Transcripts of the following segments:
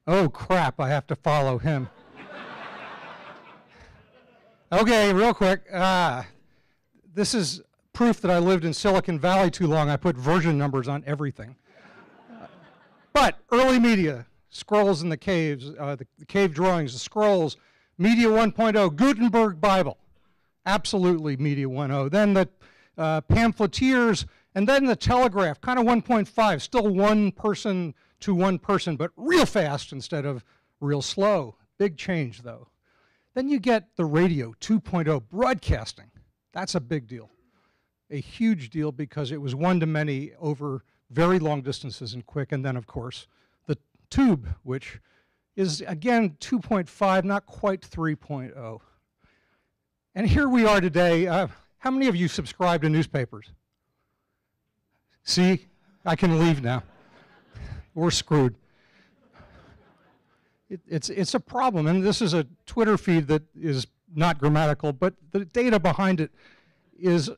Oh, crap, I have to follow him. Okay, real quick. This is proof that I lived in Silicon Valley too long. I put version numbers on everything. But early media, scrolls in the caves, the cave drawings, the scrolls, Media 1.0, Gutenberg Bible, absolutely Media 1.0. Then the pamphleteers, and then the telegraph, kind of 1.5, still one person to one person, but real fast instead of real slow. Big change, though. Then you get the radio 2.0, broadcasting. That's a big deal. A huge deal because it was one-to-many over very long distances and quick. And then, of course, the tube, which is, again, 2.5, not quite 3.0. And here we are today. How many of you subscribe to newspapers? See, I can leave now. We're screwed. It's a problem, and this is a Twitter feed that is not grammatical, but the data behind it is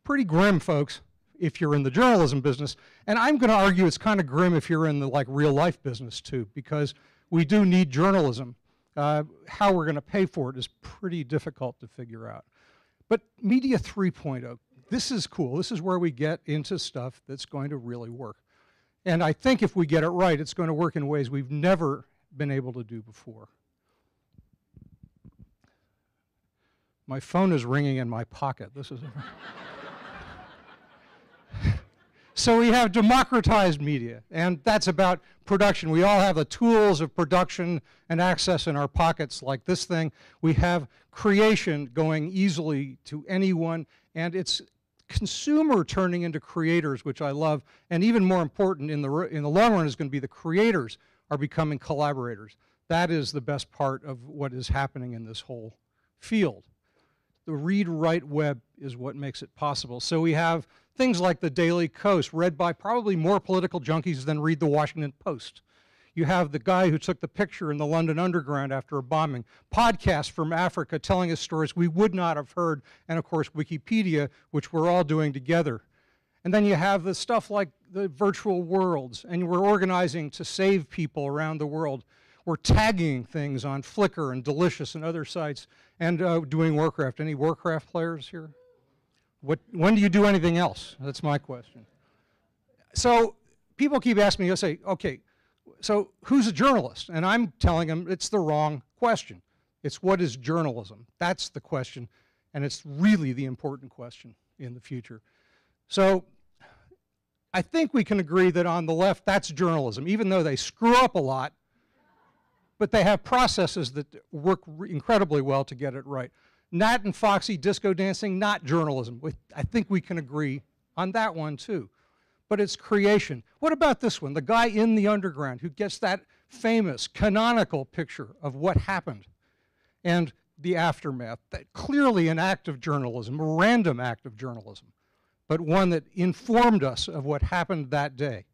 pretty grim, folks, if you're in the journalism business. And I'm going to argue it's kind of grim if you're in the real life business too, because we do need journalism. How we're going to pay for it is pretty difficult to figure out. But Media 3.0, this is cool. This is where we get into stuff that's going to really work. And I think if we get it right, it's going to work in ways we've never been able to do before. My phone is ringing in my pocket. This is So we have democratized media, and that's about production. We all have the tools of production and access in our pockets like this thing. We have creation going easily to anyone, and it's consumer turning into creators, which I love, and even more important in the long run is going to be the creators are becoming collaborators. That is the best part of what is happening in this whole field. The read-write web is what makes it possible. So we have things like the Daily Kos, read by probably more political junkies than read the Washington Post. You have the guy who took the picture in the London Underground after a bombing. Podcasts from Africa telling us stories we would not have heard. And of course, Wikipedia, which we're all doing together. And then you have the stuff like the virtual worlds, and we're organizing to save people around the world. We're tagging things on Flickr and Delicious and other sites, and doing Warcraft. Any Warcraft players here? When do you do anything else? That's my question. So people keep asking me, I say, okay, so who's a journalist? And I'm telling them it's the wrong question. It's what is journalism? That's the question, and it's really the important question in the future. So I think we can agree that on the left, that's journalism, even though they screw up a lot, but they have processes that work incredibly well to get it right. Nat and Foxy disco dancing, not journalism. I think we can agree on that one too. But it's creation. What about this one? The guy in the underground who gets that famous, canonical picture of what happened and the aftermath. That clearly an act of journalism, a random act of journalism, but one that informed us of what happened that day.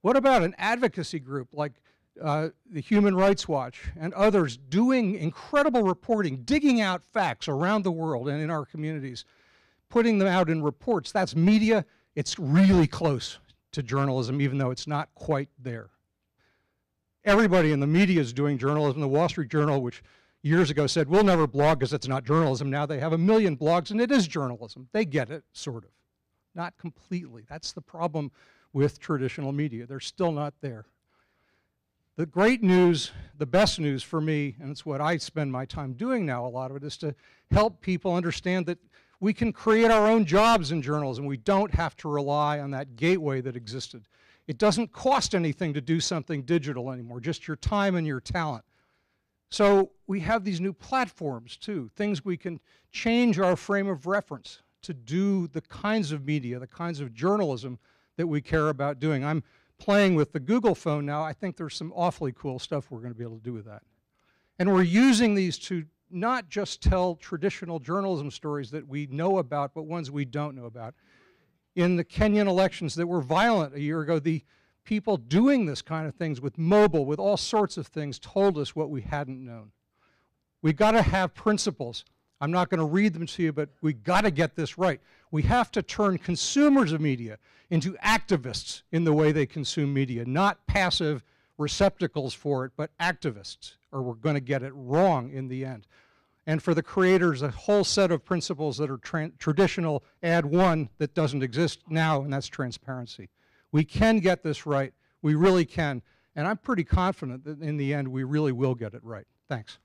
What about an advocacy group like the Human Rights Watch and others doing incredible reporting, digging out facts around the world and in our communities, putting them out in reports? That's media. It's really close to journalism, even though it's not quite there. Everybody in the media is doing journalism. The Wall Street Journal, which years ago said, we'll never blog because it's not journalism. Now they have 1 million blogs, and it is journalism. They get it, sort of. Not completely. That's the problem with traditional media. They're still not there. The great news, the best news for me, and it's what I spend my time doing now, a lot of it, is to help people understand that we can create our own jobs in journalism. We don't have to rely on that gateway that existed. It doesn't cost anything to do something digital anymore, just your time and your talent. So we have these new platforms too, things we can change our frame of reference to do the kinds of media, the kinds of journalism that we care about doing. I'm playing with the Google phone now. I think there's some awfully cool stuff we're going to be able to do with that. And we're using these to not just tell traditional journalism stories that we know about, but ones we don't know about. In the Kenyan elections that were violent a year ago, the people doing this kind of things with mobile, with all sorts of things, told us what we hadn't known. We've got to have principles. I'm not going to read them to you, but we've got to get this right. We have to turn consumers of media into activists in the way they consume media, not passive receptacles for it, but activists, or we're going to get it wrong in the end. And for the creators, a whole set of principles that are traditional, add one that doesn't exist now, and that's transparency. We can get this right. We really can. And I'm pretty confident that in the end, we really will get it right. Thanks.